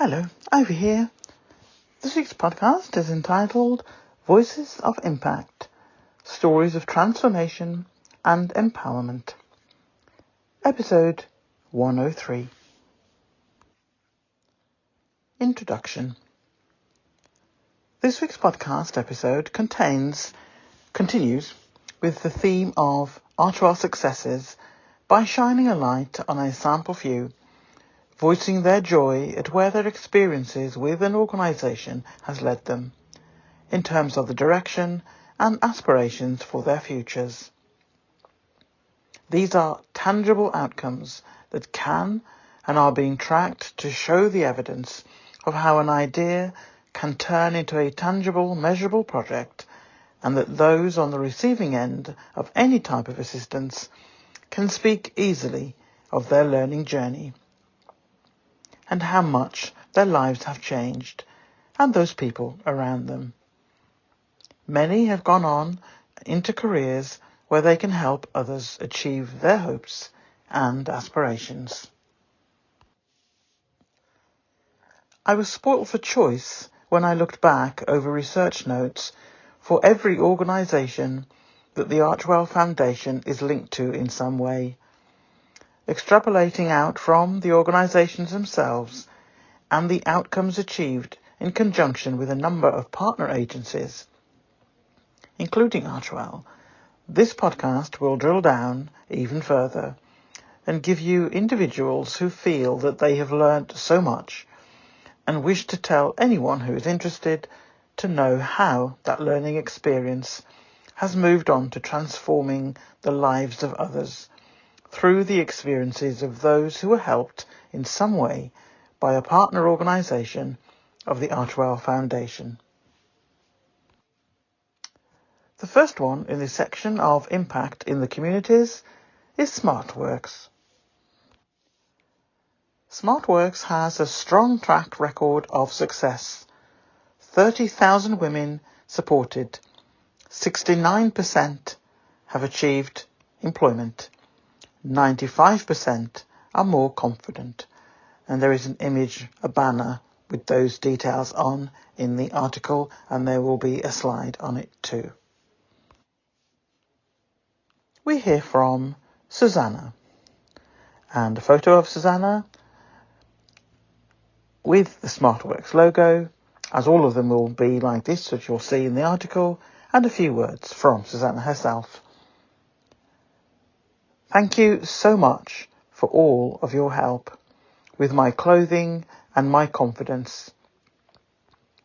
Hello, Ivy here. This week's podcast is entitled Voices of Impact, Stories of Transformation and Empowerment. Episode 103. Introduction. This week's podcast episode continues with the theme of Archwell successes by shining a light on a sample few, voicing their joy at where their experiences with an organisation has led them, in terms of the direction and aspirations for their futures. These are tangible outcomes that can and are being tracked to show the evidence of how an idea can turn into a tangible, measurable project, and that those on the receiving end of any type of assistance can speak easily of their learning journey and how much their lives have changed, and those people around them. Many have gone on into careers where they can help others achieve their hopes and aspirations. I was spoilt for choice when I looked back over research notes for every organisation that the Archwell Foundation is linked to in some way, extrapolating out from the organisations themselves and the outcomes achieved in conjunction with a number of partner agencies, including Archwell. This podcast will drill down even further and give you individuals who feel that they have learnt so much and wish to tell anyone who is interested to know how that learning experience has moved on to transforming the lives of others through the experiences of those who were helped in some way by a partner organisation of the Archwell Foundation. The first one in this section of impact in the communities is SmartWorks. SmartWorks has a strong track record of success. 30,000 women supported. 69% have achieved employment. 95% are more confident. And there is an image, a banner with those details on in the article, and there will be a slide on it too. We hear from Susanna, and a photo of Susanna with the SmartWorks logo, as all of them will be like this, which you'll see in the article, and a few words from Susanna herself. Thank you so much for all of your help with my clothing and my confidence.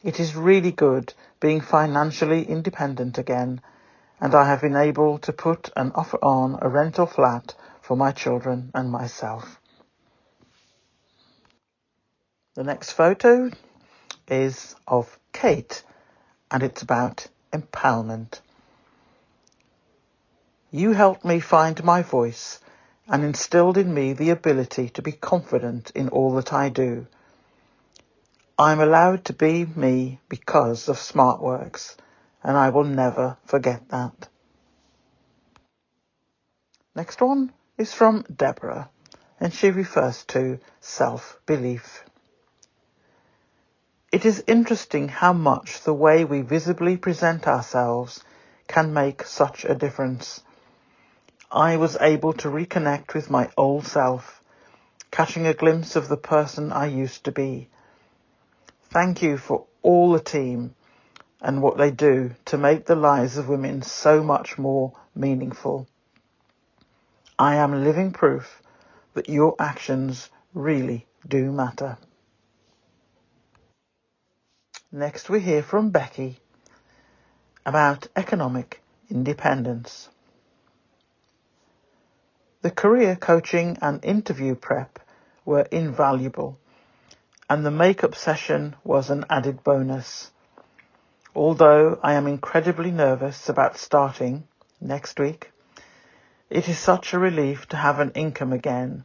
It is really good being financially independent again, and I have been able to put an offer on a rental flat for my children and myself. The next photo is of Kate, and it's about empowerment. You helped me find my voice and instilled in me the ability to be confident in all that I do. I'm allowed to be me because of SmartWorks, and I will never forget that. Next one is from Deborah, and she refers to self-belief. It is interesting how much the way we visibly present ourselves can make such a difference. I was able to reconnect with my old self, catching a glimpse of the person I used to be. Thank you for all the team and what they do to make the lives of women so much more meaningful. I am living proof that your actions really do matter. Next we hear from Becky about economic independence. The career coaching and interview prep were invaluable, and the makeup session was an added bonus. Although I am incredibly nervous about starting next week, it is such a relief to have an income again,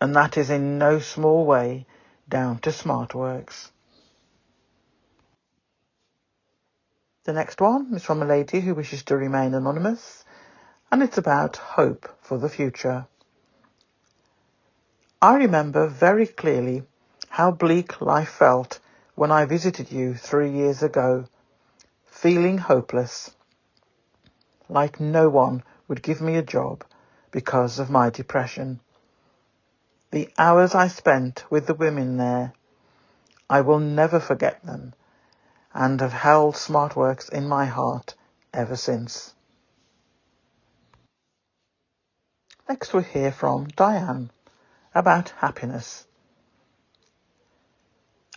and that is in no small way down to SmartWorks. The next one is from a lady who wishes to remain anonymous, and it's about hope for the future. I remember very clearly how bleak life felt when I visited you 3 years ago, feeling hopeless, like no one would give me a job because of my depression. The hours I spent with the women there, I will never forget them, and have held SmartWorks in my heart ever since. Next we hear from Diane about happiness.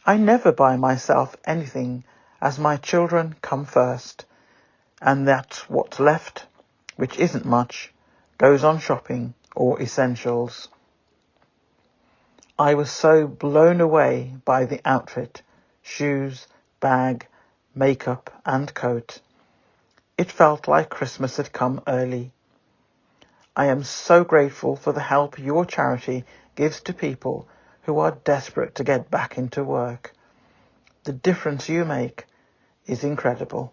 I never buy myself anything, as my children come first, and that what's left, which isn't much, goes on shopping or essentials. I was so blown away by the outfit, shoes, bag, makeup and coat. It felt like Christmas had come early. I am so grateful for the help your charity gives to people who are desperate to get back into work. The difference you make is incredible.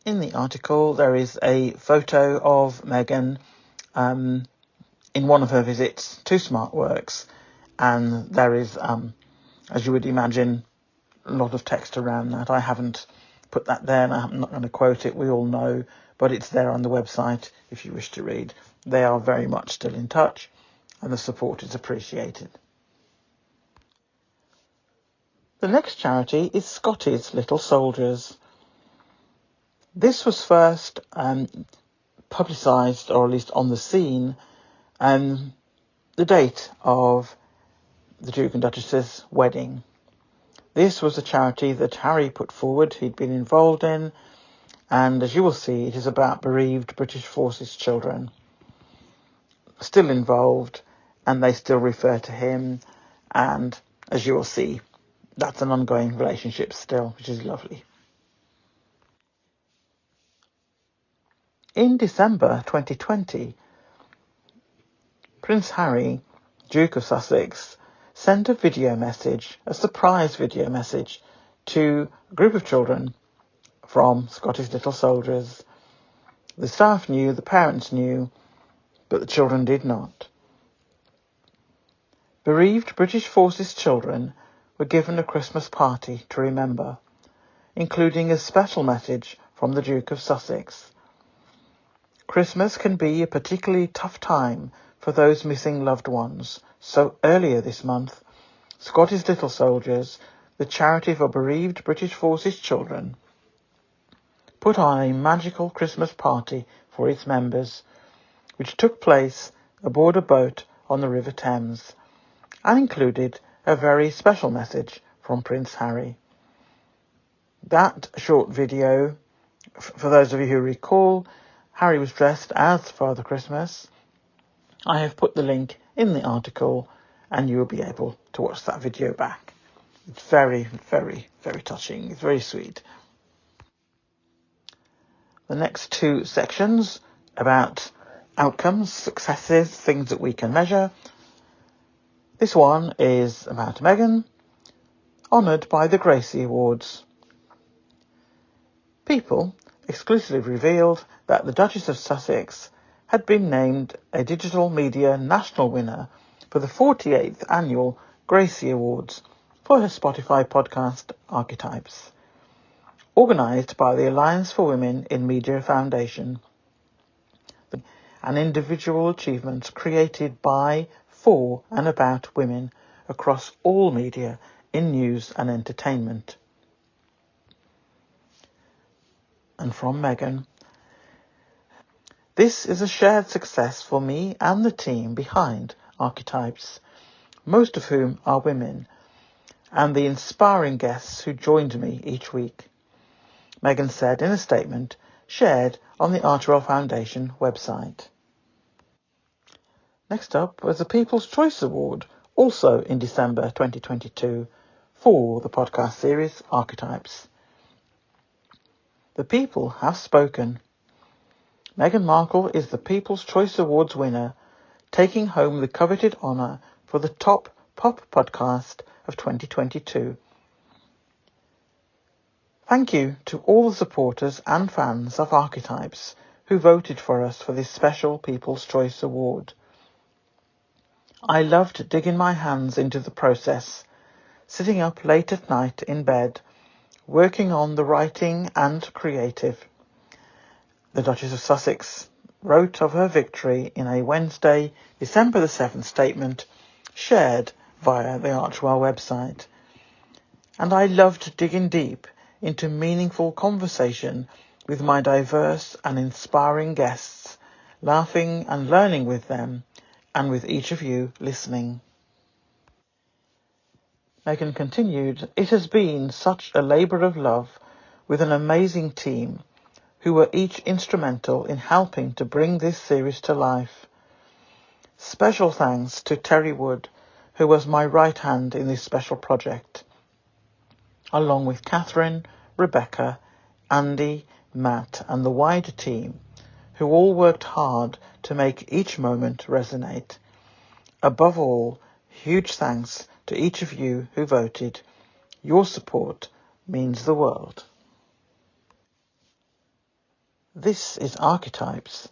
In the article, there is a photo of Megan in one of her visits to SmartWorks, and there is, as you would imagine, a lot of text around that. I haven't put that there, and I'm not going to quote it. We all know, but it's there on the website if you wish to read. They are very much still in touch, and the support is appreciated. The next charity is Scotty's Little Soldiers. This was first publicised, or at least on the scene, the date of the Duke and Duchess's wedding. This was a charity that Harry put forward, he'd been involved in, and as you will see, it is about bereaved British Forces children. Still involved, and they still refer to him, and as you will see, that's an ongoing relationship still, which is lovely. In December 2020, Prince Harry, Duke of Sussex, sent a video message, a surprise video message, to a group of children from Scottish Little Soldiers. The staff knew, the parents knew, but the children did not. Bereaved British Forces children were given a Christmas party to remember, including a special message from the Duke of Sussex. Christmas can be a particularly tough time for those missing loved ones, so earlier this month, Scottish Little Soldiers, the charity for bereaved British Forces children, put on a magical Christmas party for its members, which took place aboard a boat on the River Thames, and included a very special message from Prince Harry. That short video, for those of you who recall, Harry was dressed as Father Christmas. I have put the link in the article, and you will be able to watch that video back. It's very, very, very touching. It's very sweet. The next two sections about outcomes, successes, things that we can measure. This one is about Meghan, honoured by the Gracie Awards. People exclusively revealed that the Duchess of Sussex had been named a Digital Media National Winner for the 48th Annual Gracie Awards for her Spotify podcast Archetypes, organised by the Alliance for Women in Media Foundation, and individual achievements created by, for and about women across all media in news and entertainment. And from Meghan, this is a shared success for me and the team behind Archetypes, most of whom are women, and the inspiring guests who joined me each week, Meghan said in a statement shared on the Archwell Foundation website. Next up was the People's Choice Award, also in December 2022, for the podcast series Archetypes. The people have spoken. Meghan Markle is the People's Choice Awards winner, taking home the coveted honour for the top pop podcast of 2022. Thank you to all the supporters and fans of Archetypes who voted for us for this special People's Choice Award. I loved digging my hands into the process, sitting up late at night in bed, working on the writing and creative. The Duchess of Sussex wrote of her victory in a Wednesday, December the 7th statement shared via the Archwell website. And I loved digging deep into meaningful conversation with my diverse and inspiring guests, laughing and learning with them and with each of you listening. Meghan continued, "It has been such a labour of love with an amazing team who were each instrumental in helping to bring this series to life. Special thanks to Terry Wood, who was my right hand in this special project, along with Catherine, Rebecca, Andy, Matt and the wider team, who all worked hard to make each moment resonate. Above all, huge thanks to each of you who voted. Your support means the world." This is Archetypes,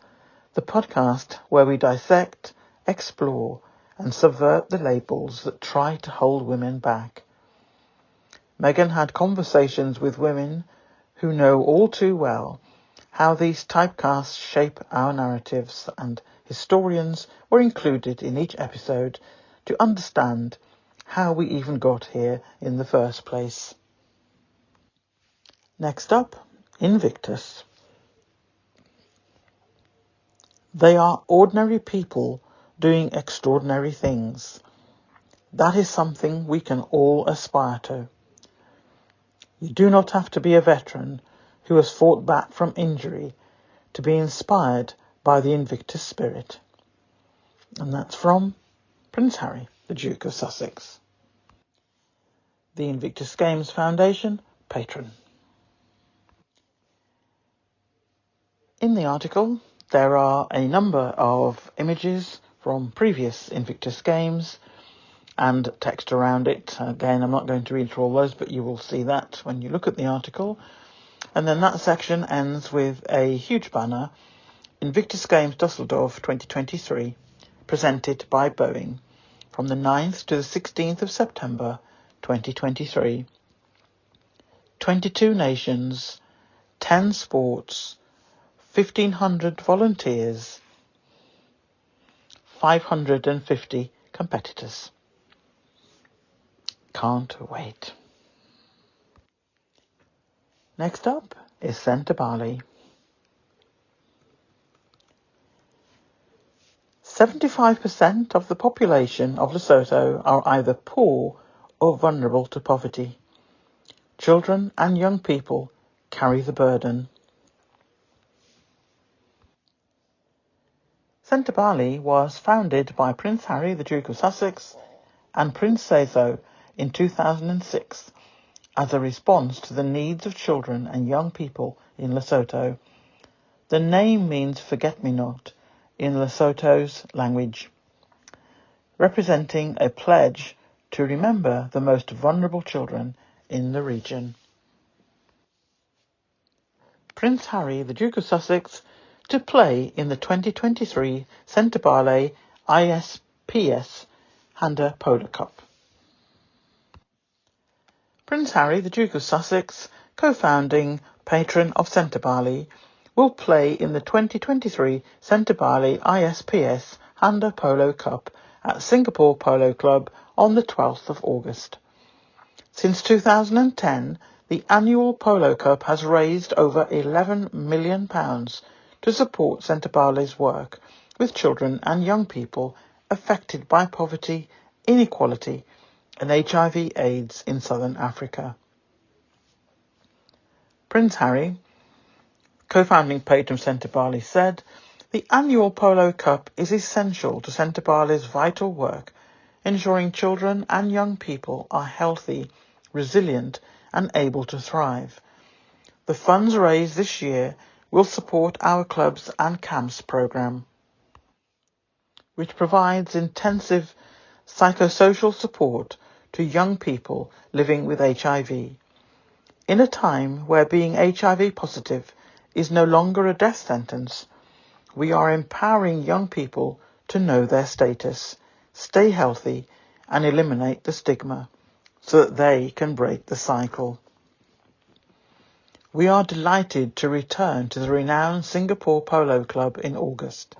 the podcast where we dissect, explore and subvert the labels that try to hold women back. Meghan had conversations with women who know all too well how these typecasts shape our narratives, and historians were included in each episode to understand how we even got here in the first place. Next up, Invictus. They are ordinary people doing extraordinary things. That is something we can all aspire to. You do not have to be a veteran who has fought back from injury to be inspired by the Invictus spirit. And that's from Prince Harry, the Duke of Sussex. The Invictus Games Foundation, patron. In the article, there are a number of images from previous Invictus Games and text around it. Again, I'm not going to read through all those, but you will see that when you look at the article. And then that section ends with a huge banner, Invictus Games Dusseldorf 2023, presented by Boeing, from the 9th to the 16th of September 2023. 22 nations, 10 sports, 1,500 volunteers, 550 competitors. Can't wait. Next up is Centre Bali. 75% of the population of Lesotho are either poor or vulnerable to poverty. Children and young people carry the burden. Centre Bali was founded by Prince Harry, the Duke of Sussex, and Prince Setho in 2006 as a response to the needs of children and young people in Lesotho. The name means forget-me-not in Lesotho's language, representing a pledge to remember the most vulnerable children in the region. Prince Harry, the Duke of Sussex, to play in the 2023 Centre Bali ISPS Handa Polo Cup. Prince Harry, the Duke of Sussex, co-founding patron of Centre Bali, will play in the 2023 Centre Bali ISPS Handa Polo Cup at Singapore Polo Club on the 12th of August. Since 2010, the annual Polo Cup has raised over £11 million to support Centre Bali's work with children and young people affected by poverty, inequality and HIV/AIDS in Southern Africa. Prince Harry, co-founding patron of Centre Bali, said, "The annual Polo Cup is essential to Centre Bali's vital work, ensuring children and young people are healthy, resilient and able to thrive. The funds raised this year will support our clubs and camps programme, which provides intensive psychosocial support to young people living with HIV. In a time where being HIV positive is no longer a death sentence, we are empowering young people to know their status," stay healthy and eliminate the stigma so that they can break the cycle. We are delighted to return to the renowned Singapore Polo Club in August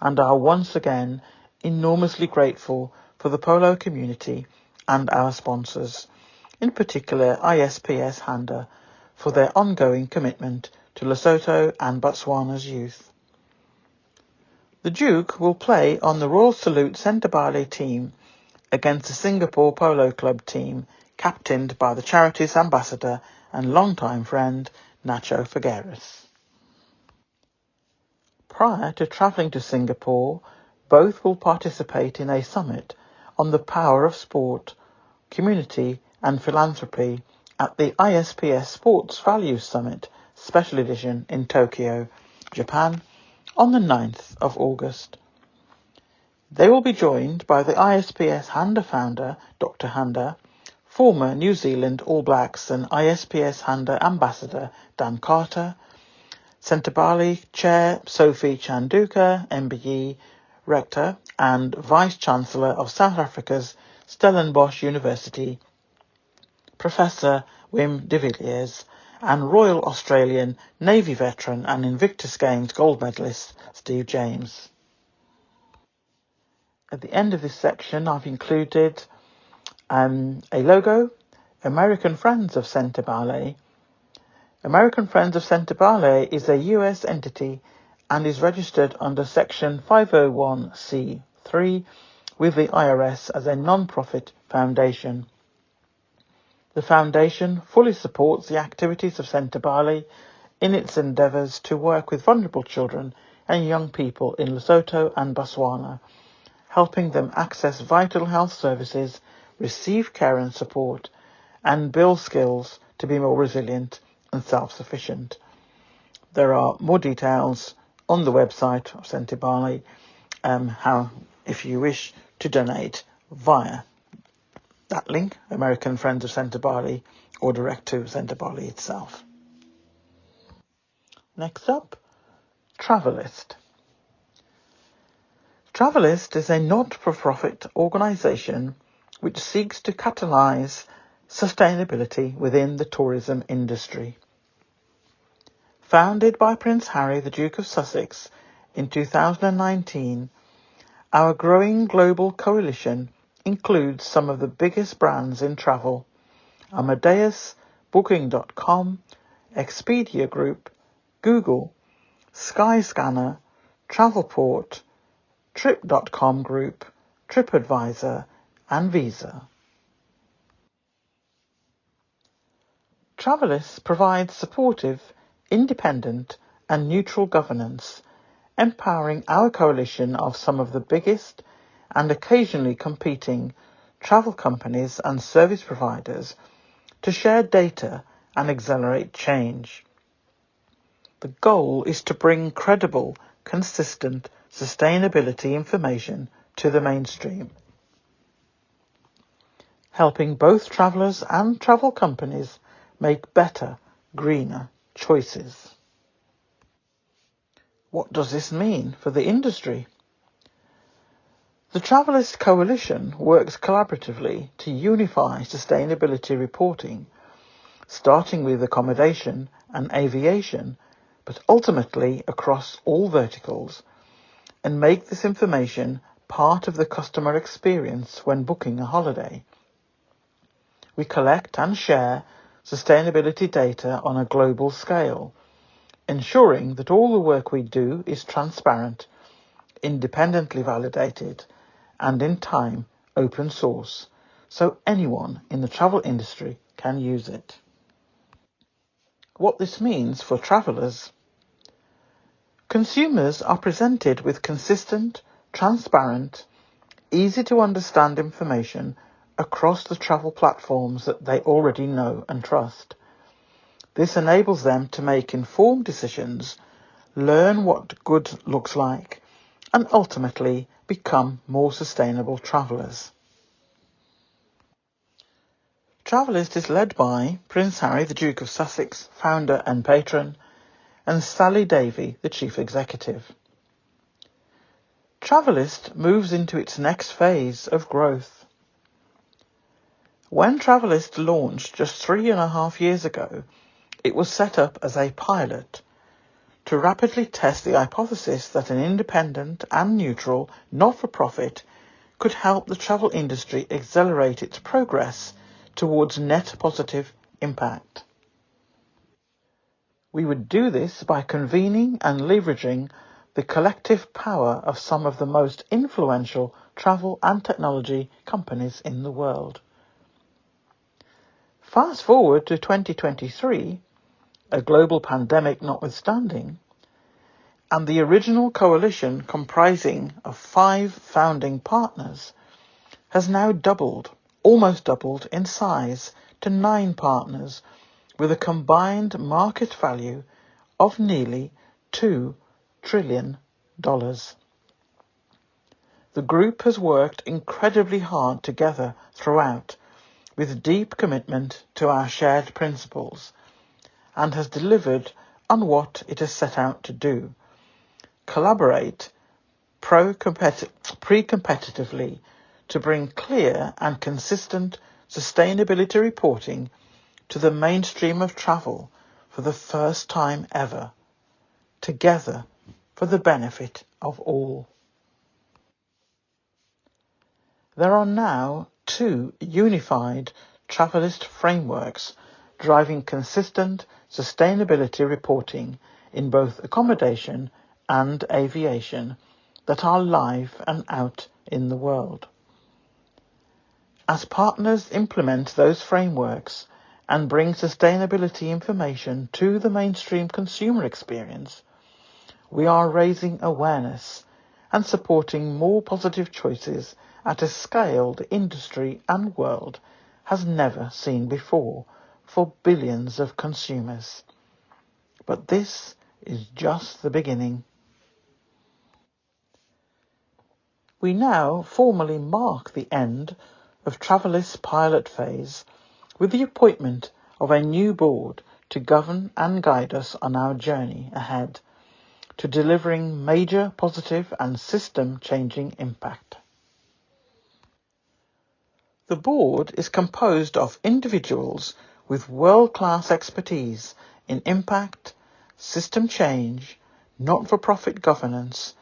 and are once again enormously grateful for the polo community and our sponsors, in particular ISPS Handa, for their ongoing commitment to Lesotho and Botswana's youth. The Duke will play on the Royal Salute Centrebale team against the Singapore Polo Club team captained by the charity's ambassador and longtime friend Nacho Figueres. Prior to travelling to Singapore, both will participate in a summit on the power of sport, community and philanthropy at the ISPS Sports Values Summit Special Edition in Tokyo, Japan, on the 9th of August. They will be joined by the ISPS Handa founder, Dr. Handa, former New Zealand All Blacks and ISPS Handa ambassador Dan Carter, Centrebale Chair Sophie Chanduka, MBE, Rector and Vice-Chancellor of South Africa's Stellenbosch University, Professor Wim de Villiers, and Royal Australian Navy veteran and Invictus Games gold medalist Steve James. At the end of this section, I've included a logo, American Friends of Centrebale. American Friends of Centrebale is a US entity and is registered under Section 501c3 with the IRS as a non-profit foundation. The foundation fully supports the activities of Centrebale in its endeavours to work with vulnerable children and young people in Lesotho and Botswana, helping them access vital health services, receive care and support, and build skills to be more resilient and self-sufficient. There are more details on the website of Centrebale, how if you wish to donate via that link, American Friends of Centrebale, or direct to Centrebale itself. Next up, Travelist. Travelist is a not-for-profit organisation which seeks to catalyse sustainability within the tourism industry. Founded by Prince Harry, the Duke of Sussex, in 2019, our growing global coalition includes some of the biggest brands in travel: Amadeus, Booking.com, Expedia Group, Google, Skyscanner, Travelport, Trip.com Group, TripAdvisor, and Visa. Travelist provides supportive, independent, and neutral governance, empowering our coalition of some of the biggest and occasionally competing travel companies and service providers to share data and accelerate change. The goal is to bring credible, consistent sustainability information to the mainstream, helping both travellers and travel companies make better, greener choices. What does this mean for the industry? The Travelist Coalition works collaboratively to unify sustainability reporting, starting with accommodation and aviation, but ultimately across all verticals, and make this information part of the customer experience when booking a holiday. We collect and share sustainability data on a global scale, ensuring that all the work we do is transparent, independently validated, and in time open source, so anyone in the travel industry can use it. What this means for travellers: consumers are presented with consistent, transparent, easy to understand information across the travel platforms that they already know and trust. This enables them to make informed decisions, learn what good looks like, and ultimately become more sustainable travellers. Travelist is led by Prince Harry, the Duke of Sussex, founder and patron, and Sally Davey, the Chief Executive. Travelist moves into its next phase of growth. When Travelist launched just 3.5 years ago, it was set up as a pilot to rapidly test the hypothesis that an independent and neutral not-for-profit could help the travel industry accelerate its progress towards net positive impact. We would do this by convening and leveraging the collective power of some of the most influential travel and technology companies in the world. Fast forward to 2023, a global pandemic notwithstanding, and the original coalition comprising of 5 founding partners has now almost doubled in size to 9 partners with a combined market value of nearly $2 trillion. The group has worked incredibly hard together throughout, with deep commitment to our shared principles, and has delivered on what it has set out to do: collaborate pre-competitively to bring clear and consistent sustainability reporting to the mainstream of travel for the first time ever, together for the benefit of all. There are now 2 unified Travelist frameworks driving consistent sustainability reporting in both accommodation and aviation that are live and out in the world. As partners implement those frameworks and bring sustainability information to the mainstream consumer experience, we are raising awareness and supporting more positive choices at a scale the industry and world has never seen before for billions of consumers. But this is just the beginning. We now formally mark the end of Travelist's pilot phase with the appointment of a new board to govern and guide us on our journey ahead to delivering major positive and system-changing impact. The board is composed of individuals with world-class expertise in impact, system change, not-for-profit governance,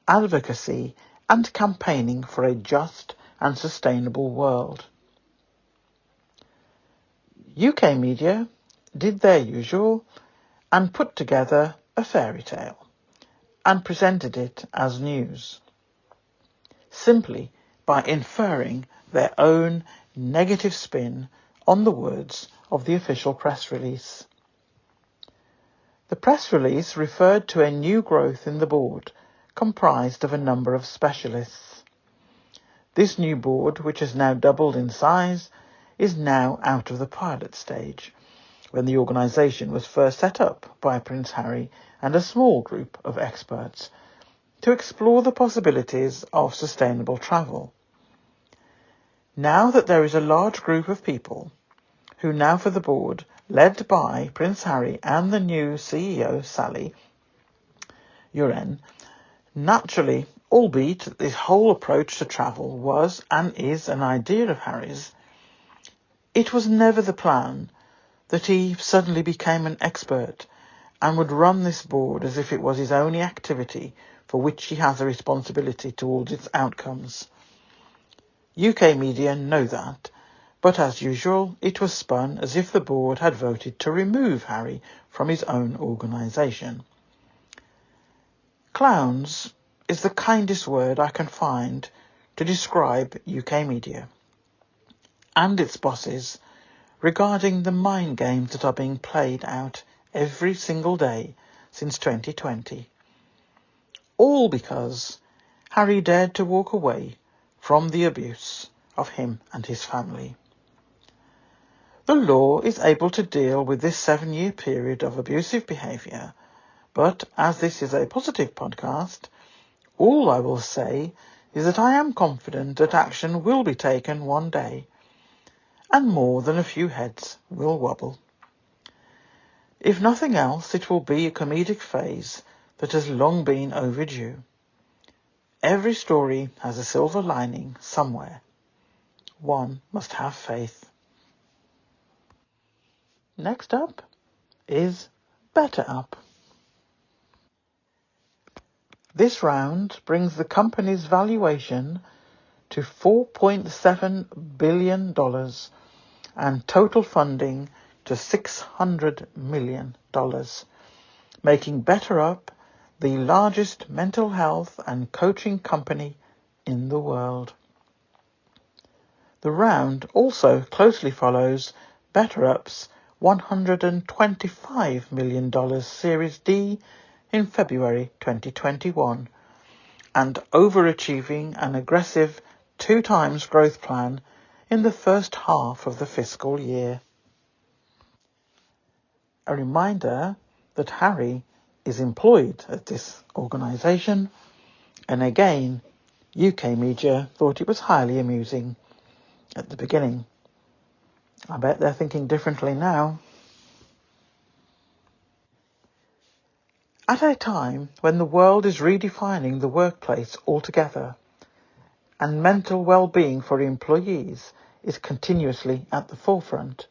advocacy, and campaigning for a just and sustainable world. UK media did their usual and put together a fairy tale and presented it as news, simply by inferring their own negative spin on the words of the official press release. The press release referred to a new growth in the board, comprised of a number of specialists. This new board, which has now doubled in size, is now out of the pilot stage, when the organisation was first set up by Prince Harry and a small group of experts to explore the possibilities of sustainable travel. Now that there is a large group of people who now for the board, led by Prince Harry and the new CEO, Sally Uren, naturally, albeit that this whole approach to travel was and is an idea of Harry's, it was never the plan that he suddenly became an expert and would run this board as if it was his only activity for which he has a responsibility towards its outcomes. UK media know that, but as usual, it was spun as if the board had voted to remove Harry from his own organisation. Clowns is the kindest word I can find to describe UK media and its bosses regarding the mind games that are being played out every single day since 2020. All because Harry dared to walk away from the abuse of him and his family. The law is able to deal with this 7-year period of abusive behaviour, but as this is a positive podcast, all I will say is that I am confident that action will be taken one day, and more than a few heads will wobble. If nothing else, it will be a comedic phase that has long been overdue. Every story has a silver lining somewhere. One must have faith. Next up is Better Up. This round brings the company's valuation to $4.7 billion and total funding to $600 million, making Better Up the largest mental health and coaching company in the world. The round also closely follows Better Up's $125 million Series D in February 2021 and overachieving an aggressive 2x growth plan in the first half of the fiscal year. A reminder that Harry is employed at this organisation, and again, UK media thought it was highly amusing at the beginning. I bet they're thinking differently now. At a time when the world is redefining the workplace altogether, and mental well-being for employees is continuously at the forefront,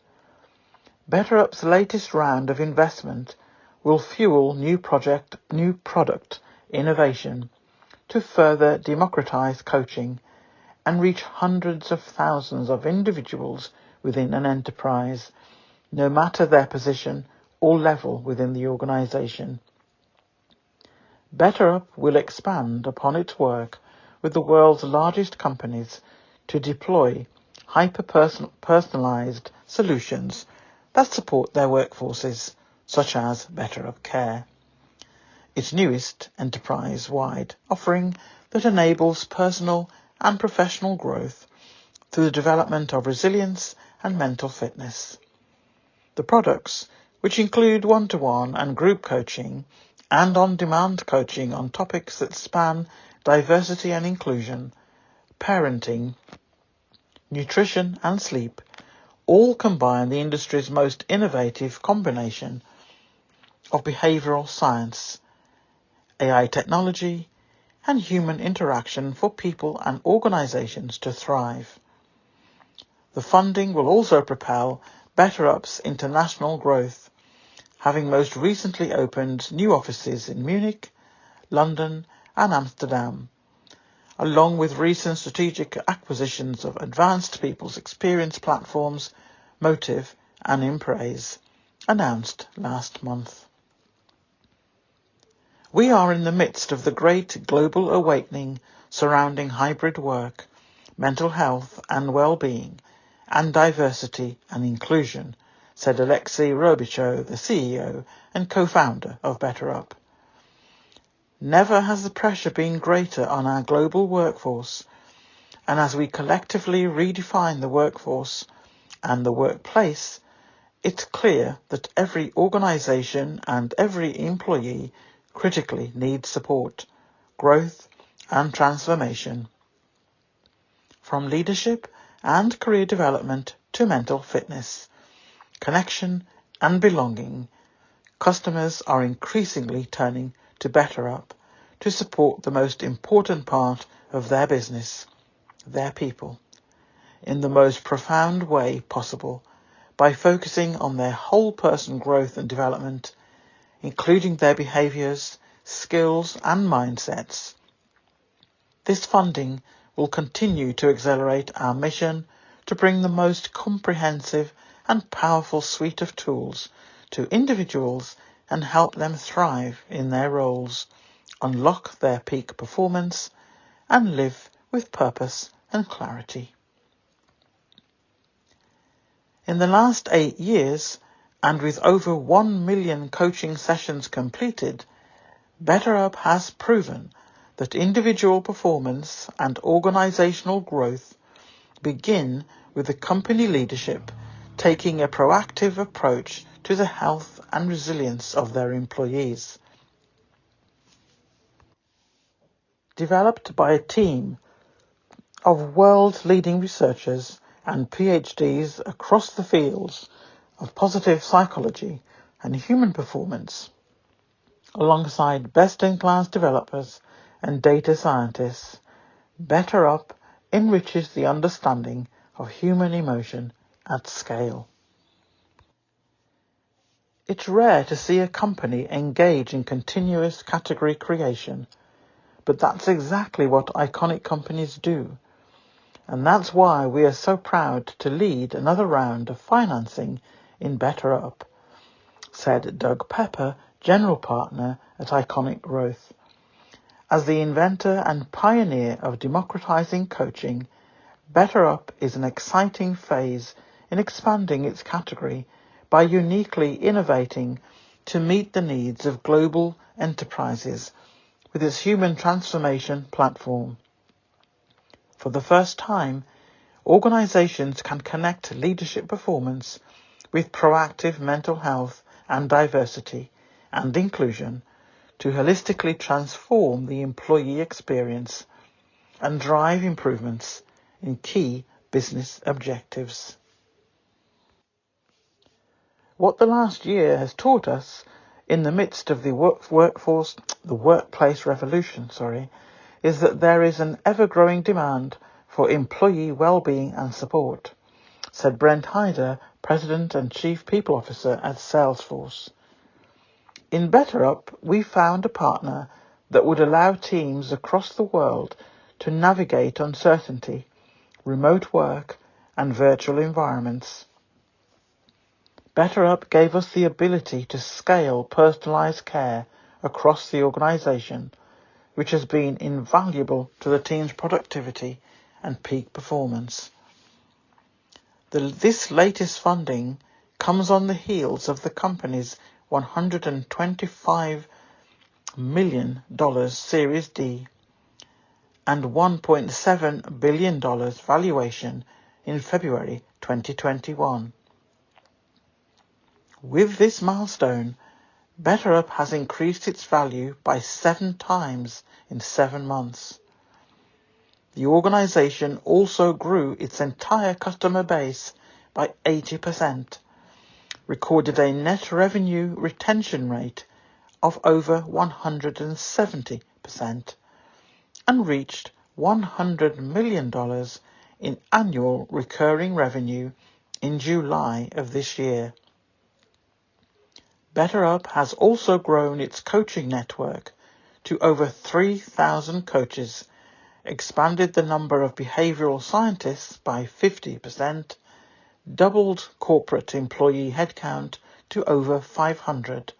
Better Up's latest round of investment will fuel new product innovation to further democratise coaching and reach hundreds of thousands of individuals within an enterprise, no matter their position or level within the organisation. Better Up will expand upon its work with the world's largest companies to deploy hyper-personalised solutions that support their workforces, such as Better Up Care, its newest enterprise-wide offering that enables personal and professional growth through the development of resilience and mental fitness. The products, which include one-to-one and group coaching and on-demand coaching on topics that span diversity and inclusion, parenting, nutrition and sleep, all combine the industry's most innovative combination of behavioural science, AI technology, and human interaction for people and organisations to thrive. The funding will also propel Better Up's international growth, having most recently opened new offices in Munich, London and Amsterdam, along with recent strategic acquisitions of advanced people's experience platforms, Motive and Impraise, announced last month. We are in the midst of the great global awakening surrounding hybrid work, mental health and well-being, and diversity and inclusion, said Alexei Robichaud, the CEO and co-founder of Better Up. Never has the pressure been greater on our global workforce, and as we collectively redefine the workforce and the workplace, it's clear that every organisation and every employee critically needs support, growth and transformation. From leadership and career development to mental fitness, connection and belonging, customers are increasingly turning to Better Up to support the most important part of their business, their people, in the most profound way possible by focusing on their whole person growth and development, including their behaviours, skills and mindsets. This funding will continue to accelerate our mission to bring the most comprehensive and powerful suite of tools to individuals and help them thrive in their roles, unlock their peak performance, and live with purpose and clarity. In the last 8 years, and with over 1 million coaching sessions completed, Better Up has proven that individual performance and organisational growth begin with the company leadership taking a proactive approach to the health and resilience of their employees. Developed by a team of world-leading researchers and PhDs across the fields of positive psychology and human performance, alongside best-in-class developers and data scientists, Better Up enriches the understanding of human emotion at scale. It's rare to see a company engage in continuous category creation, but that's exactly what iconic companies do. And that's why we are so proud to lead another round of financing in Better Up, said Doug Pepper, General Partner at Iconic Growth. As the inventor and pioneer of democratizing coaching, Better Up is an exciting phase in expanding its category by uniquely innovating to meet the needs of global enterprises with its human transformation platform. For the first time, organizations can connect leadership performance with proactive mental health and diversity and inclusion to holistically transform the employee experience and drive improvements in key business objectives. What the last year has taught us in the midst of the workplace revolution, is that there is an ever-growing demand for employee well-being and support, said Brent Hyder, President and Chief People Officer at Salesforce. In Better Up, we found a partner that would allow teams across the world to navigate uncertainty, remote work, and virtual environments. Better Up gave us the ability to scale personalized care across the organization, which has been invaluable to the team's productivity and peak performance. This latest funding comes on the heels of the company's $125 million Series D and $1.7 billion valuation in February 2021. With this milestone, Better Up has increased its value by 7 times in 7 months. The organization also grew its entire customer base by 80%, recorded a net revenue retention rate of over 170%, and reached $100 million in annual recurring revenue in July of this year. Better Up has also grown its coaching network to over 3,000 coaches, expanded the number of behavioral scientists by 50%, doubled corporate employee headcount to over 500,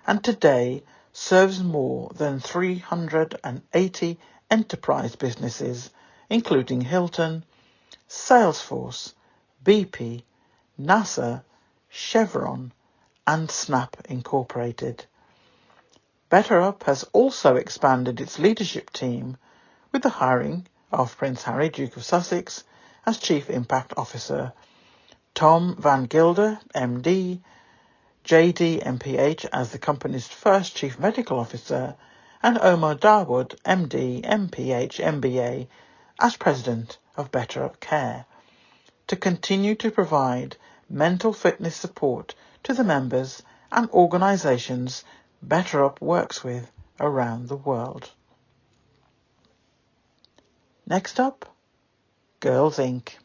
and today serves more than 380 enterprise businesses, including Hilton, Salesforce, BP, NASA, Chevron, and Snap Incorporated. Better Up has also expanded its leadership team with the hiring of Prince Harry, Duke of Sussex, as Chief Impact Officer, Tom Van Gilder, MD, JD MPH as the company's first Chief Medical Officer, and Omar Darwood, MD, MPH, MBA, as President of Better Up Care, to continue to provide mental fitness support to the members and organizations Better Up works with around the world. Next up, Girls Inc.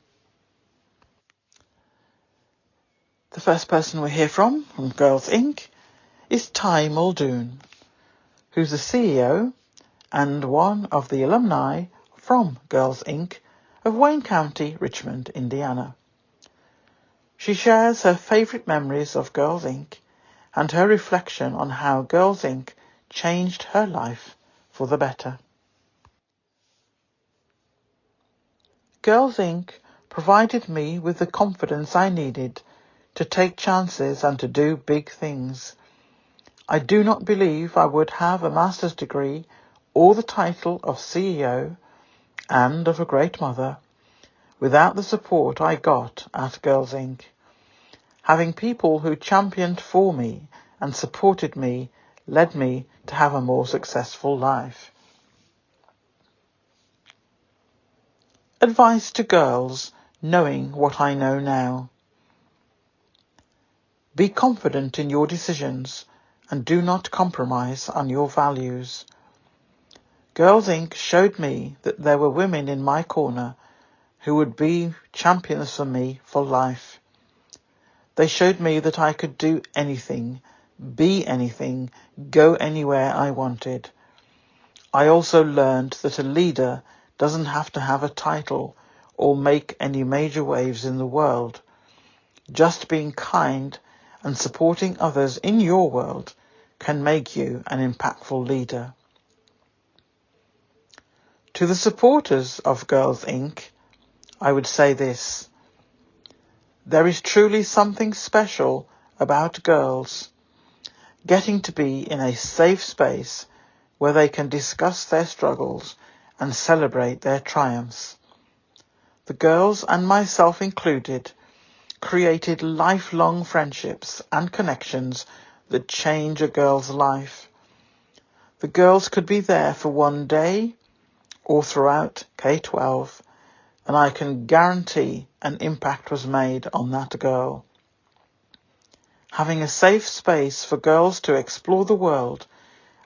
The first person we hear from Girls Inc. is Ty Muldoon, who's the CEO and one of the alumni from Girls Inc. of Wayne County, Richmond, Indiana. She shares her favourite memories of Girls Inc. and her reflection on how Girls Inc. changed her life for the better. Girls Inc. provided me with the confidence I needed to take chances and to do big things. I do not believe I would have a master's degree or the title of CEO and of a great mother without the support I got at Girls Inc. Having people who championed for me and supported me led me to have a more successful life. Advice to girls knowing what I know now. Be confident in your decisions and do not compromise on your values. Girls Inc. showed me that there were women in my corner who would be champions for me for life. They showed me that I could do anything, be anything, go anywhere I wanted. I also learned that a leader doesn't have to have a title or make any major waves in the world. Just being kind and supporting others in your world can make you an impactful leader. To the supporters of Girls Inc., I would say this: there is truly something special about girls getting to be in a safe space where they can discuss their struggles and celebrate their triumphs. The girls, and myself included, created lifelong friendships and connections that change a girl's life. The girls could be there for one day or throughout K-12, and I can guarantee an impact was made on that girl. Having a safe space for girls to explore the world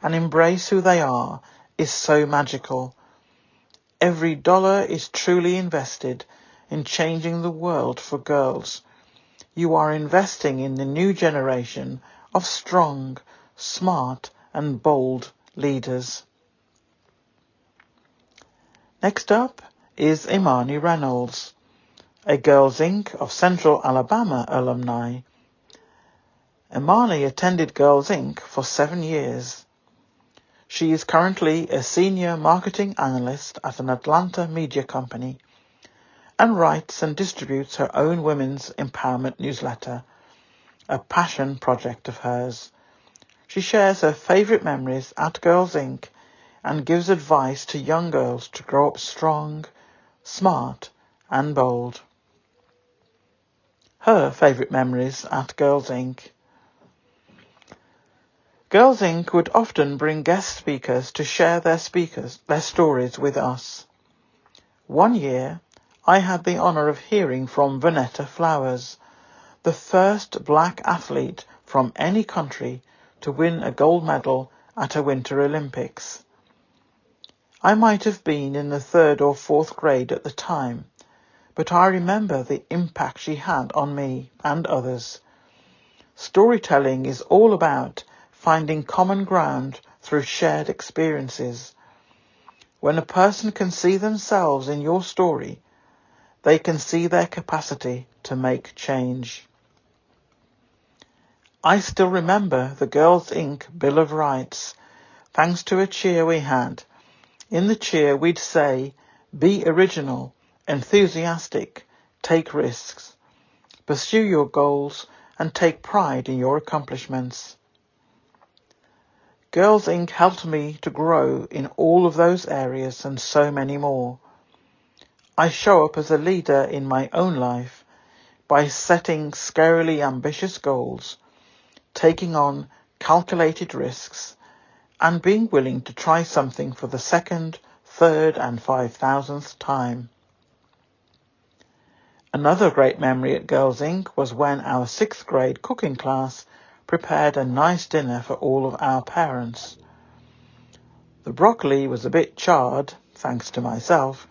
and embrace who they are is so magical. Every dollar is truly invested in changing the world for girls. You are investing in the new generation of strong, smart and bold leaders. Next up is Imani Reynolds, a Girls Inc. of Central Alabama alumni. Imani attended Girls Inc. for 7 years. She is currently a senior marketing analyst at an Atlanta media company and writes and distributes her own women's empowerment newsletter, a passion project of hers. She shares her favourite memories at Girls Inc. and gives advice to young girls to grow up strong, smart and bold. Her favourite memories at Girls Inc. Girls Inc. would often bring guest speakers to share their stories with us. One year, I had the honour of hearing from Vanetta Flowers, the first black athlete from any country to win a gold medal at a Winter Olympics. I might have been in the 3rd or 4th grade at the time, but I remember the impact she had on me and others. Storytelling is all about finding common ground through shared experiences. When a person can see themselves in your story, they can see their capacity to make change. I still remember the Girls Inc. Bill of Rights, thanks to a cheer we had. In the cheer we'd say, be original, enthusiastic, take risks, pursue your goals and take pride in your accomplishments. Girls Inc. helped me to grow in all of those areas and so many more. I show up as a leader in my own life by setting scarily ambitious goals, taking on calculated risks, and being willing to try something for the 2nd, 3rd and 5,000th time. Another great memory at Girls Inc. was when our 6th grade cooking class prepared a nice dinner for all of our parents. The broccoli was a bit charred, thanks to myself,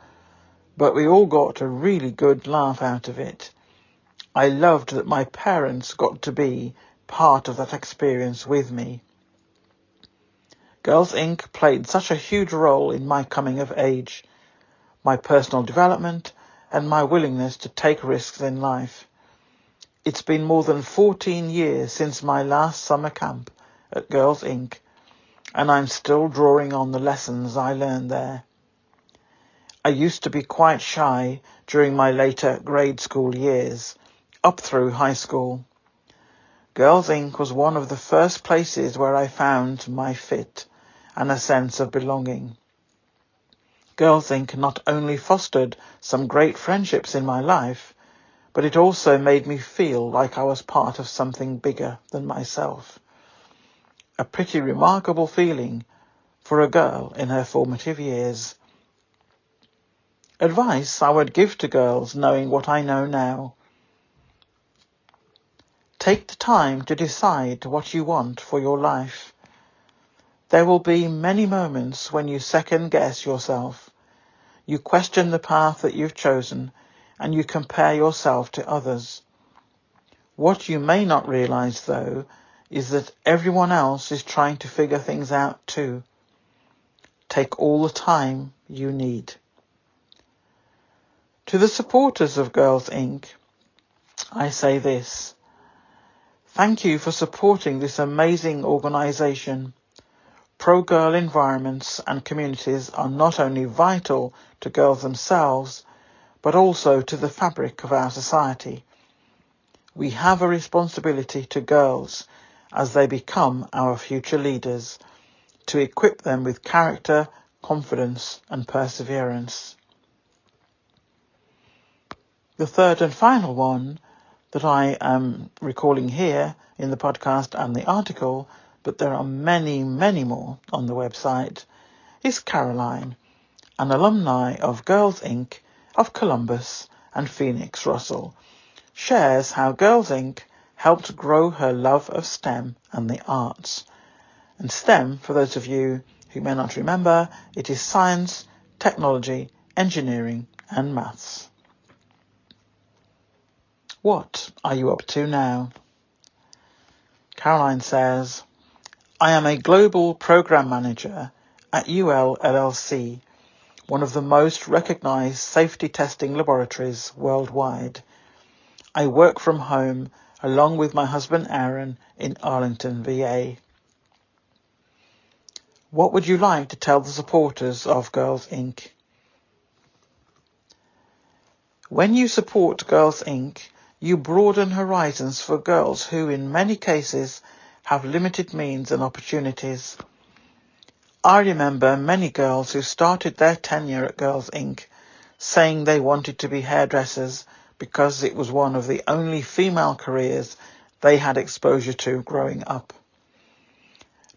but we all got a really good laugh out of it. I loved that my parents got to be part of that experience with me. Girls Inc. played such a huge role in my coming of age, my personal development, and my willingness to take risks in life. It's been more than 14 years since my last summer camp at Girls Inc., and I'm still drawing on the lessons I learned there. I used to be quite shy during my later grade school years, up through high school. Girls Inc. was one of the first places where I found my fit and a sense of belonging. Girls Inc. not only fostered some great friendships in my life, but it also made me feel like I was part of something bigger than myself. A pretty remarkable feeling for a girl in her formative years. Advice I would give to girls knowing what I know now. Take the time to decide what you want for your life. There will be many moments when you second guess yourself. You question the path that you've chosen and you compare yourself to others. What you may not realise, though, is that everyone else is trying to figure things out too. Take all the time you need. To the supporters of Girls Inc., I say this. Thank you for supporting this amazing organisation. Pro-girl environments and communities are not only vital to girls themselves, but also to the fabric of our society. We have a responsibility to girls as they become our future leaders, to equip them with character, confidence and perseverance. The third and final one that I am recalling here in the podcast and the article, but there are many, many more on the website, is Caroline, an alumni of Girls Inc. of Columbus and Phoenix Russell, shares how Girls Inc. helped grow her love of STEM and the arts. And STEM, for those of you who may not remember, it is science, technology, engineering and maths. What are you up to now? Caroline says, I am a global program manager at UL LLC, one of the most recognised safety testing laboratories worldwide. I work from home along with my husband Aaron in Arlington, VA. What would you like to tell the supporters of Girls Inc.? When you support Girls Inc., you broaden horizons for girls who, in many cases, have limited means and opportunities. I remember many girls who started their tenure at Girls Inc. saying they wanted to be hairdressers because it was one of the only female careers they had exposure to growing up.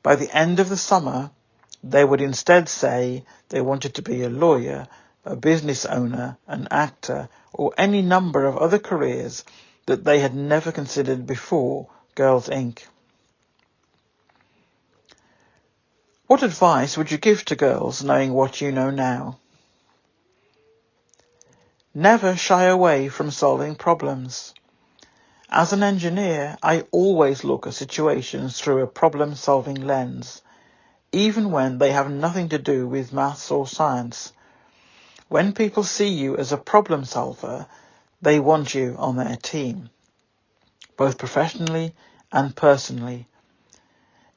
By the end of the summer, they would instead say they wanted to be a lawyer, a business owner, an actor, or any number of other careers that they had never considered before Girls Inc. What advice would you give to girls knowing what you know now? Never shy away from solving problems. As an engineer, I always look at situations through a problem-solving lens, even when they have nothing to do with maths or science. When people see you as a problem solver, they want you on their team, both professionally and personally.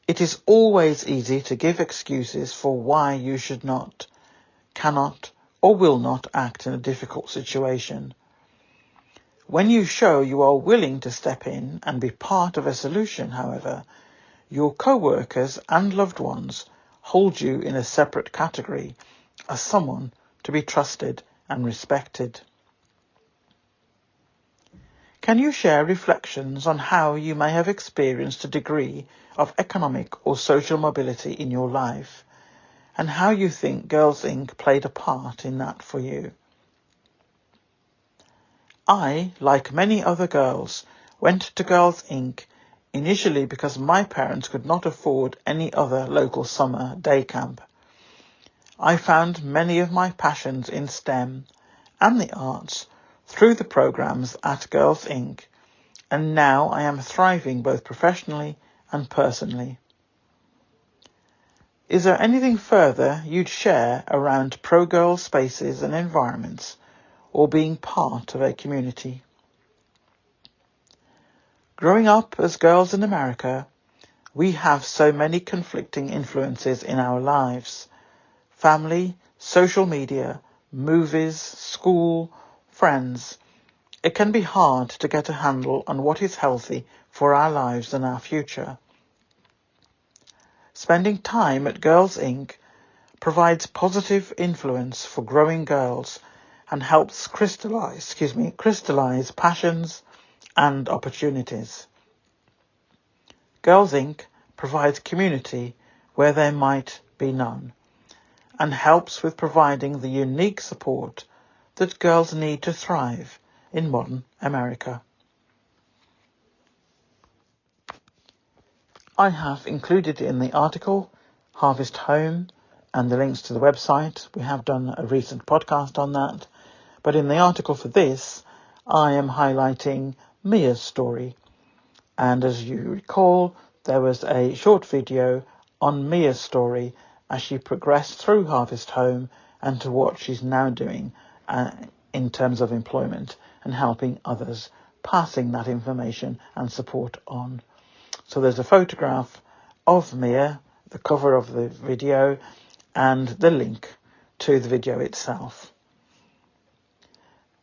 It is always easy to give excuses for why you should not, cannot, or will not act in a difficult situation. When you show you are willing to step in and be part of a solution, however, your co-workers and loved ones hold you in a separate category as someone to be trusted and respected. Can you share reflections on how you may have experienced a degree of economic or social mobility in your life, and how you think Girls Inc. played a part in that for you? I, like many other girls, went to Girls Inc. initially because my parents could not afford any other local summer day camp. I found many of my passions in STEM and the arts through the programs at Girls Inc., and now I am thriving both professionally and personally. Is there anything further you'd share around pro-girl spaces and environments, or being part of a community? Growing up as girls in America, we have so many conflicting influences in our lives. Family, social media, movies, school, friends. It can be hard to get a handle on what is healthy for our lives and our future. Spending time at Girls Inc. provides positive influence for growing girls and helps crystallize passions and opportunities. Girls Inc. provides community where there might be none, and helps with providing the unique support that girls need to thrive in modern America. I have included in the article Harvest Home and the links to the website. We have done a recent podcast on that. But in the article for this, I am highlighting Mia's story. And as you recall, there was a short video on Mia's story as she progressed through Harvest Home and to what she's now doing in terms of employment and helping others, passing that information and support on. So there's a photograph of Mia, the cover of the video, and the link to the video itself.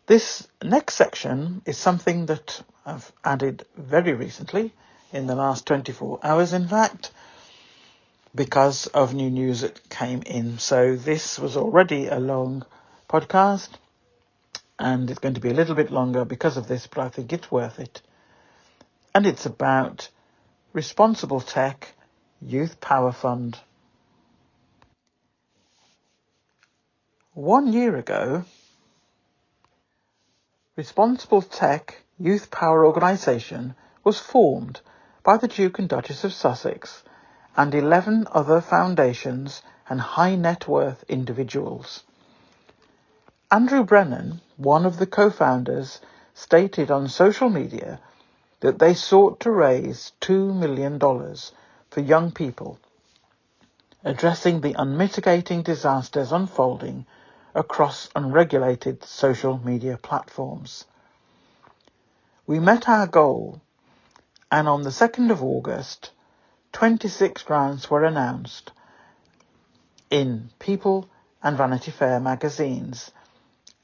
This next section is something that I've added very recently, in the last 24 hours in fact, because of new news that came in. So this was already a long podcast, and it's going to be a little bit longer because of this, but I think it's worth it. And it's about Responsible Tech Youth Power Fund. 1 year ago, Responsible Tech Youth Power Organisation was formed by the Duke and Duchess of Sussex and 11 other foundations and high net worth individuals. Andrew Brennan, one of the co-founders, stated on social media that they sought to raise $2 million for young people, addressing the unmitigating disasters unfolding across unregulated social media platforms. We met our goal, and on the 2nd of August, 26 grants were announced in People and Vanity Fair magazines,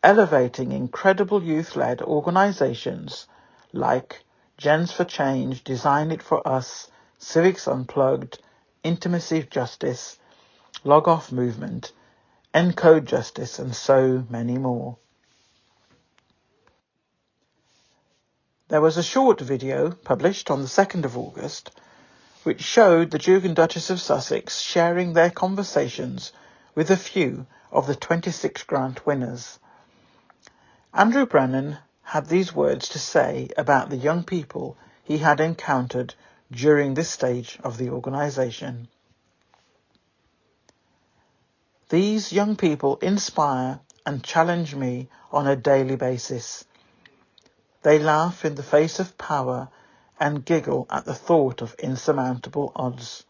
elevating incredible youth-led organisations like Gens for Change, Design It For Us, Civics Unplugged, Intimacy Justice, Log Off Movement, Encode Justice, and so many more. There was a short video published on the 2nd of August which showed the Duke and Duchess of Sussex sharing their conversations with a few of the 26 grant winners. Andrew Brennan had these words to say about the young people he had encountered during this stage of the organisation. These young people inspire and challenge me on a daily basis. They laugh in the face of power and giggle at the thought of insurmountable odds.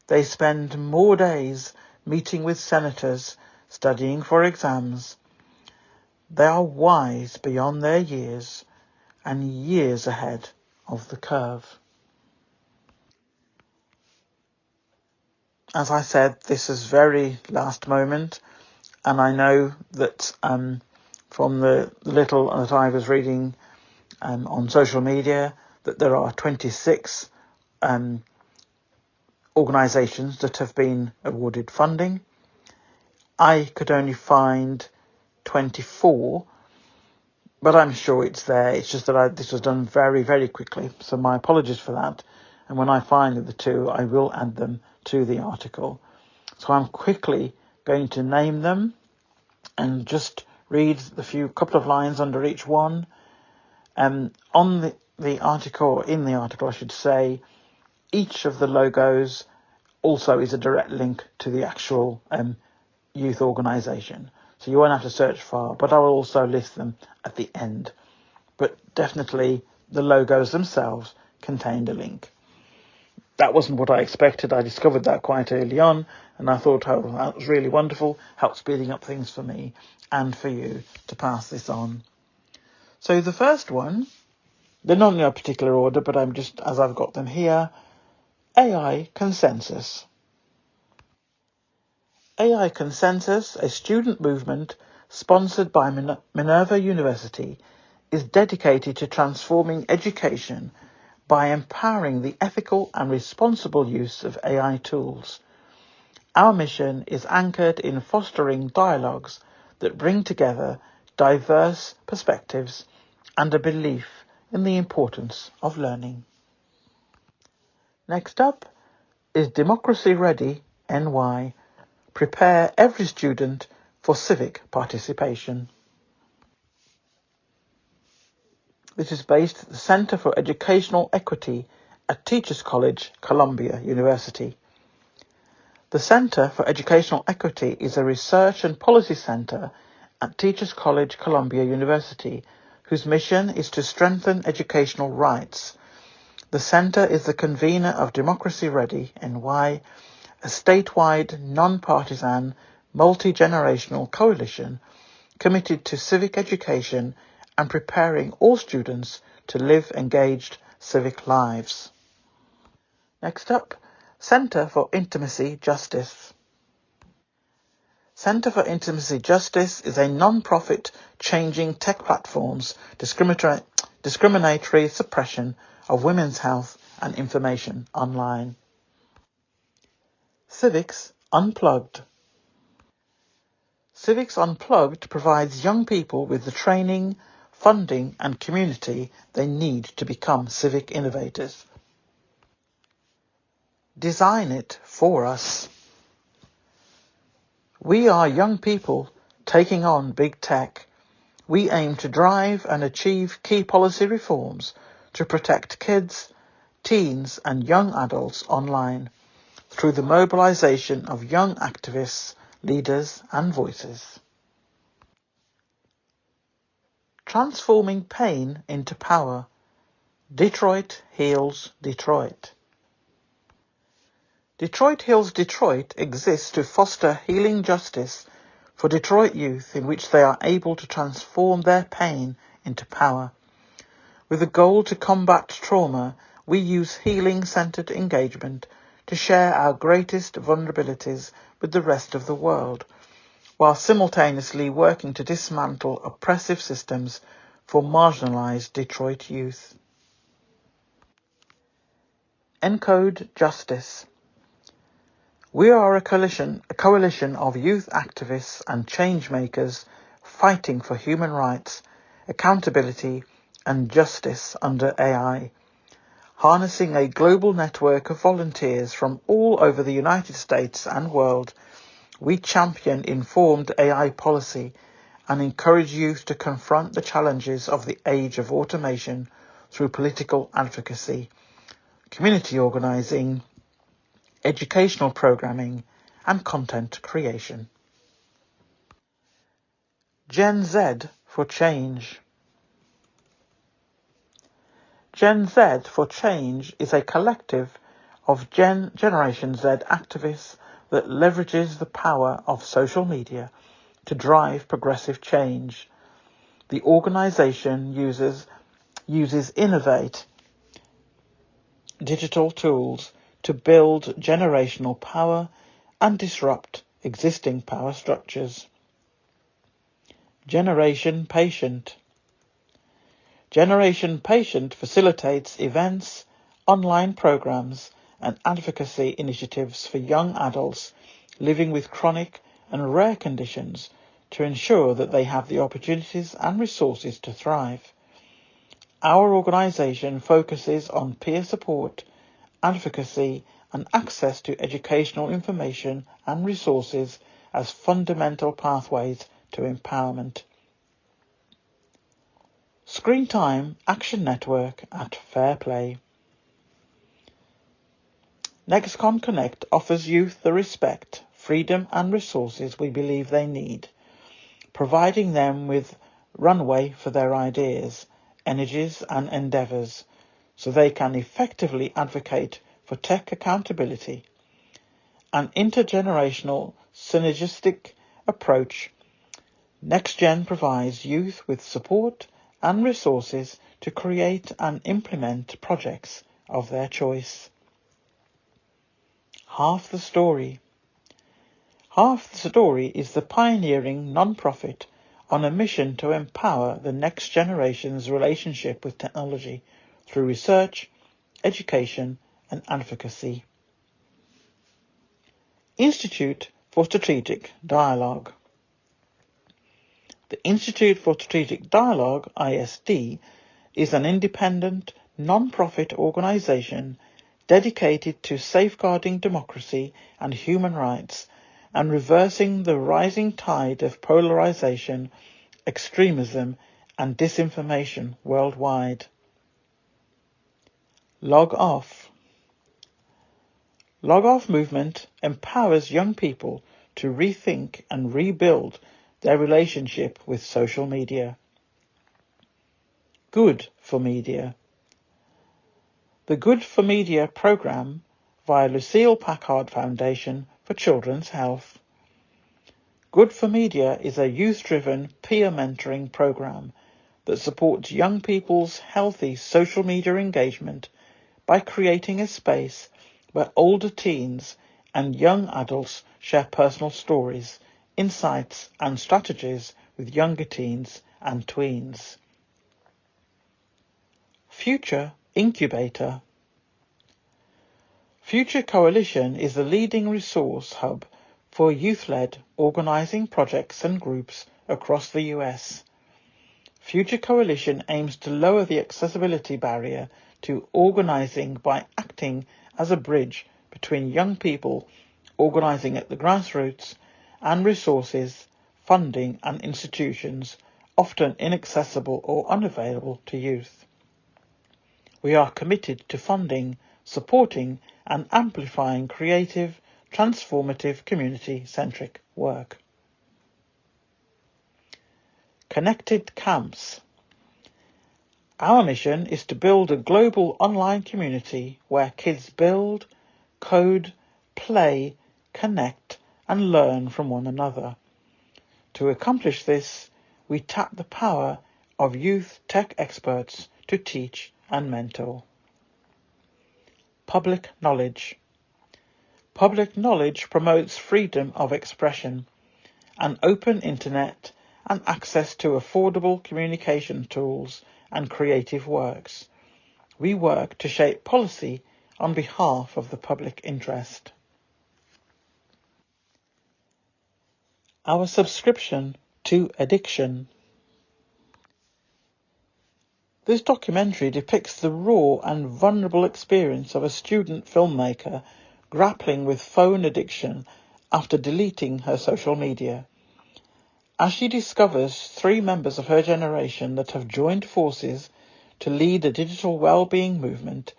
They spend more days meeting with senators, studying for exams. They are wise beyond their years and years ahead of the curve. As I said, this is very last moment, and I know that from the little that I was reading on social media that there are 26 organisations that have been awarded funding. I could only find 24, but I'm sure it's there. It's just that this was done very, very quickly, so my apologies for that. And when I find the two, I will add them to the article. So I'm quickly going to name them and just read the couple of lines under each one. On the article, in the article I should say, each of the logos also is a direct link to the actual youth organisation. So you won't have to search far, but I will also list them at the end. But definitely the logos themselves contained a link. That wasn't what I expected. I discovered that quite early on, and I thought, oh, that was really wonderful, helped speeding up things for me and for you to pass this on. So the first one, they're not in a particular order, but I'm just, as I've got them here, AI Consensus. AI Consensus, a student movement sponsored by Minerva University, is dedicated to transforming education by empowering the ethical and responsible use of AI tools. Our mission is anchored in fostering dialogues that bring together diverse perspectives and a belief in the importance of learning. Next up is Democracy Ready NY. Prepare every student for civic participation. This is based at the Centre for Educational Equity at Teachers College, Columbia University. The Centre for Educational Equity is a research and policy centre at Teachers College, Columbia University, whose mission is to strengthen educational rights. The centre is the convener of Democracy Ready NY, a statewide, non-partisan, multi-generational coalition committed to civic education and preparing all students to live engaged civic lives. Next up, Centre for Intimacy Justice. Centre for Intimacy Justice is a non-profit changing tech platforms discriminatory suppression of women's health and information online. Civics Unplugged. Civics Unplugged provides young people with the training, funding and community they need to become civic innovators. Design it for us. We are young people taking on big tech. We aim to drive and achieve key policy reforms to protect kids, teens and young adults online through the mobilization of young activists, leaders and voices. Transforming pain into power. Detroit heals Detroit. Detroit Heals Detroit exists to foster healing justice for Detroit youth in which they are able to transform their pain into power. With a goal to combat trauma, we use healing-centered engagement to share our greatest vulnerabilities with the rest of the world, while simultaneously working to dismantle oppressive systems for marginalized Detroit youth. Encode Justice. We are a coalition of youth activists and change makers fighting for human rights, accountability and justice under AI, harnessing a global network of volunteers from all over the United States and world. We champion informed AI policy and encourage youth to confront the challenges of the age of automation through political advocacy, community organizing, educational programming and content creation. Gen Z for Change. Gen Z for Change is a collective of Generation Z activists that leverages the power of social media to drive progressive change. The organization uses innovate digital tools to build generational power and disrupt existing power structures. Generation Patient. Generation Patient facilitates events, online programs, and advocacy initiatives for young adults living with chronic and rare conditions to ensure that they have the opportunities and resources to thrive. Our organisation focuses on peer support, advocacy and access to educational information and resources as fundamental pathways to empowerment. Screen Time Action Network at Fair Play. NextCon Connect offers youth the respect, freedom and resources we believe they need, providing them with runway for their ideas, energies and endeavours, so they can effectively advocate for tech accountability. An intergenerational synergistic approach, NextGen provides youth with support and resources to create and implement projects of their choice. Half the Story. Half the Story is the pioneering non-profit on a mission to empower the next generation's relationship with technology through research, education and advocacy. Institute for Strategic Dialogue. The Institute for Strategic Dialogue, ISD, is an independent, non-profit organisation dedicated to safeguarding democracy and human rights and reversing the rising tide of polarisation, extremism and disinformation worldwide. Log off. Log Off movement empowers young people to rethink and rebuild their relationship with social media. Good for Media. The Good for Media programme via Lucille Packard Foundation for Children's Health. Good for Media is a youth-driven peer mentoring programme that supports young people's healthy social media engagement by creating a space where older teens and young adults share personal stories, insights and strategies with younger teens and tweens. Future Incubator. Future Coalition is the leading resource hub for youth-led organising projects and groups across the US. Future Coalition aims to lower the accessibility barrier to organising by acting as a bridge between young people organising at the grassroots and resources, funding and institutions often inaccessible or unavailable to youth. We are committed to funding, supporting and amplifying creative, transformative, community-centric work. Connected Camps. Our mission is to build a global online community where kids build, code, play, connect and learn from one another. To accomplish this, we tap the power of youth tech experts to teach and mentor. Public knowledge. Public knowledge promotes freedom of expression, an open internet and access to affordable communication tools and creative works. We work to shape policy on behalf of the public interest. Our subscription to addiction. This documentary depicts the raw and vulnerable experience of a student filmmaker grappling with phone addiction after deleting her social media. As she discovers 3 members of her generation that have joined forces to lead a digital well-being movement,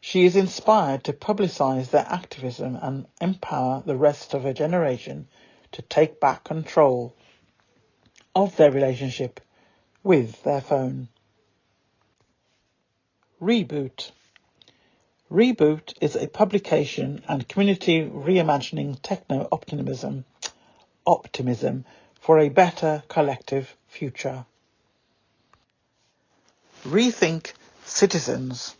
she is inspired to publicise their activism and empower the rest of her generation to take back control of their relationship with their phone. Reboot. Reboot is a publication and community reimagining techno-optimism for a better collective future. Rethink Citizens.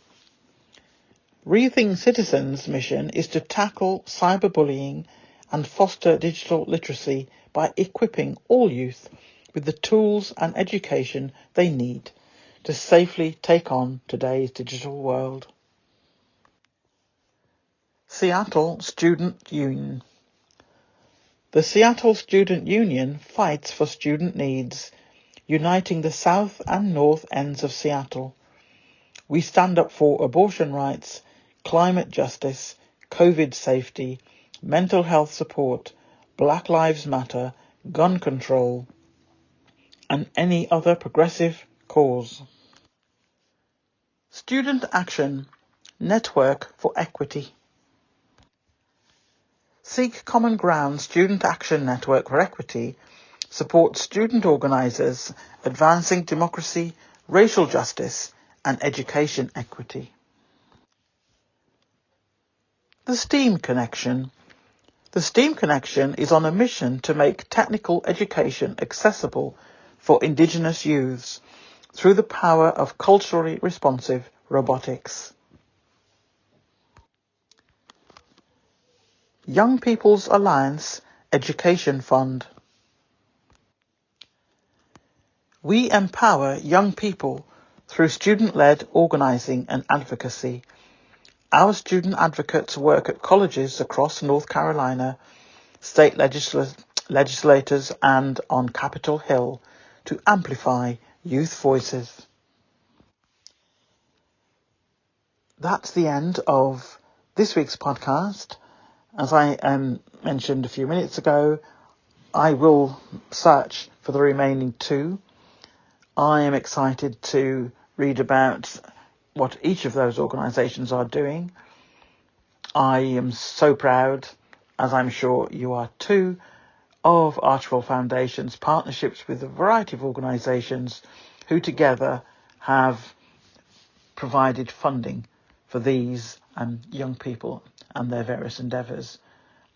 Rethink Citizens' mission is to tackle cyberbullying and foster digital literacy by equipping all youth with the tools and education they need to safely take on today's digital world. Seattle Student Union. The Seattle Student Union fights for student needs, uniting the south and north ends of Seattle. We stand up for abortion rights, climate justice, COVID safety, mental health support, Black Lives Matter, gun control, and any other progressive cause. Student Action Network for Equity. Seek Common Ground Student Action Network for Equity supports student organisers advancing democracy, racial justice and education equity. The STEAM Connection. The STEAM Connection is on a mission to make technical education accessible for Indigenous youths through the power of culturally responsive robotics. Young People's Alliance Education Fund. We empower young people through student-led organising and advocacy. Our student advocates work at colleges across North Carolina, state legislators and on Capitol Hill to amplify youth voices. That's the end of this week's podcast. As I mentioned a few minutes ago, I will search for the remaining 2. I am excited to read about what each of those organisations are doing. I am so proud, as I'm sure you are too, of Archwell Foundation's partnerships with a variety of organisations who together have provided funding for these young people and their various endeavours.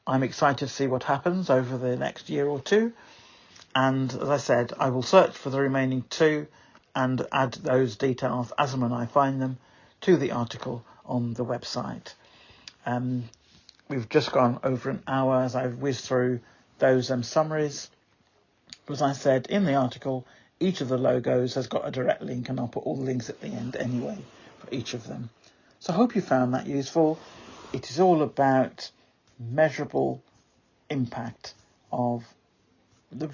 I'm excited to see what happens over the next year or two, and as I said, I will search for the remaining two and add those details as and when I find them to the article on the website. We've just gone over an hour as I've whizzed through those summaries. But as I said in the article, each of the logos has got a direct link, and I'll put all the links at the end anyway for each of them. So I hope you found that useful. It is all about measurable impact of the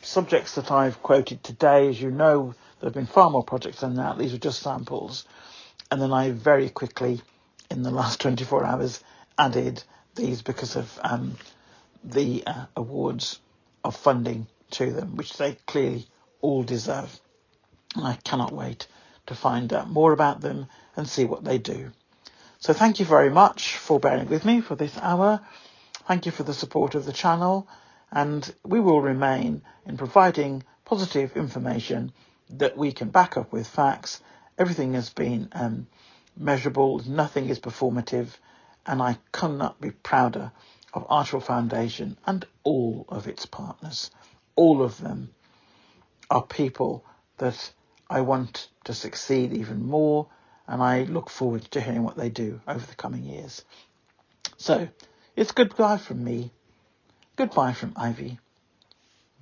subjects that I've quoted today. As you know, there have been far more projects than that. These are just samples. And then I very quickly, in the last 24 hours, added these because of the awards of funding to them, which they clearly all deserve. And I cannot wait to find out more about them and see what they do. So thank you very much for bearing with me for this hour. Thank you for the support of the channel, and we will remain in providing positive information that we can back up with facts. Everything has been measurable, nothing is performative, and I cannot be prouder of Archwell Foundation and all of its partners. All of them are people that I want to succeed even more, and I look forward to hearing what they do over the coming years. So, it's goodbye from me. Goodbye from Ivy.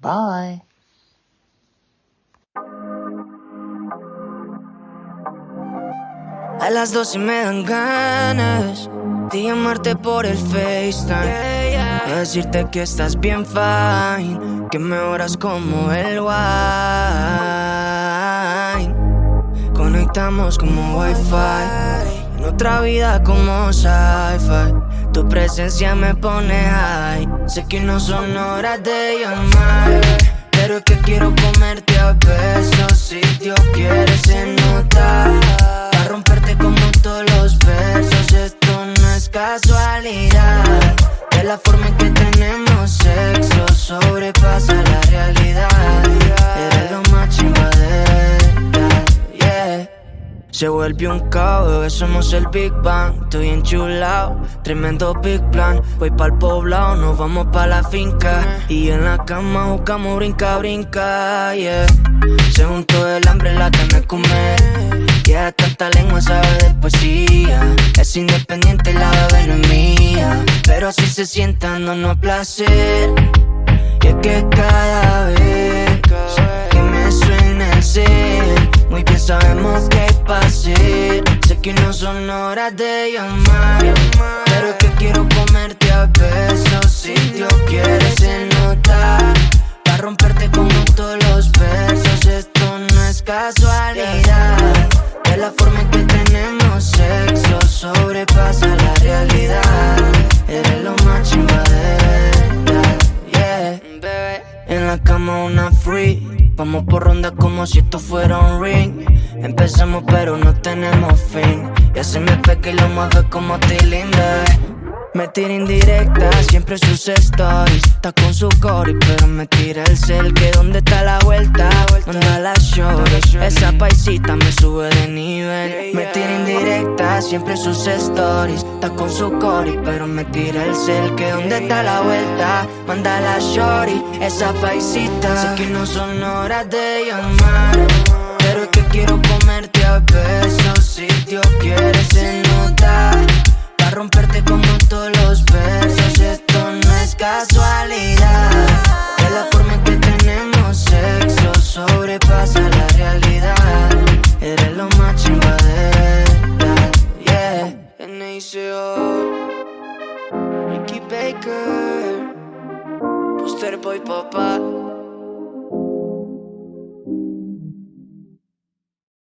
Bye. A las 12 me dan ganas de llamarte por el FaceTime, a decirte que estás bien fine, que me oras como el wine. Conectamos como Wi-Fi, en otra vida como sci-fi. Tu presencia me pone high. Sé que no son horas de llamar, pero es que quiero comerte a besos. Si Dios quiere se nota, a romperte como todos los versos. Esto no es casualidad, de la forma en que tenemos sexo sobrepasa la realidad. Eres lo más chimba de verdad, yeah. Se vuelve un caos, bebé, somos el Big Bang. Estoy enchulado, tremendo big plan. Voy pa'l poblado, nos vamos pa' la finca, y en la cama buscamos brinca, brinca, yeah. Se juntó el hambre, la carne comer, yeah, tanta lengua sabe de poesía. Es independiente, la bebé no es mía, pero así se sienta dándonos placer. Y es que cada vez que me suena el cel, muy bien sabemos que hay pa' hacer. Sé que no son horas de llamar, pero es que quiero comerte a besos. Si Dios quiere se nota, pa' romperte como todos los versos. Esto no es casualidad, de la forma en que tenemos sexo sobrepasa la realidad. Eres lo más chimba de verdad, yeah. En la cama una free, vamos por ronda como si esto fuera un ring. Empezamos pero no tenemos fin, ya se me peca y lo mueve como Tilín, bebé. Me tira indirecta, siempre sus stories. Está con su cori, pero me tira el cel. Que dónde está la vuelta, manda la shorty. Esa paisita me sube de nivel. Me tira indirecta, siempre sus stories. Está con su cori, pero me tira el cel. Que dónde está la vuelta, manda la shorty. Esa paisita. Sé que no son horas de llamar, pero es que quiero comerte a besos. Si Dios quiere se nota, pa' romperte como todos los versos. Esto no es casualidad, de la forma en que tenemos sexo sobrepasa la realidad. Eres lo más chimba de verdad, yeah. N.I.C.O. Ricky Baker, Poster Boy Papá.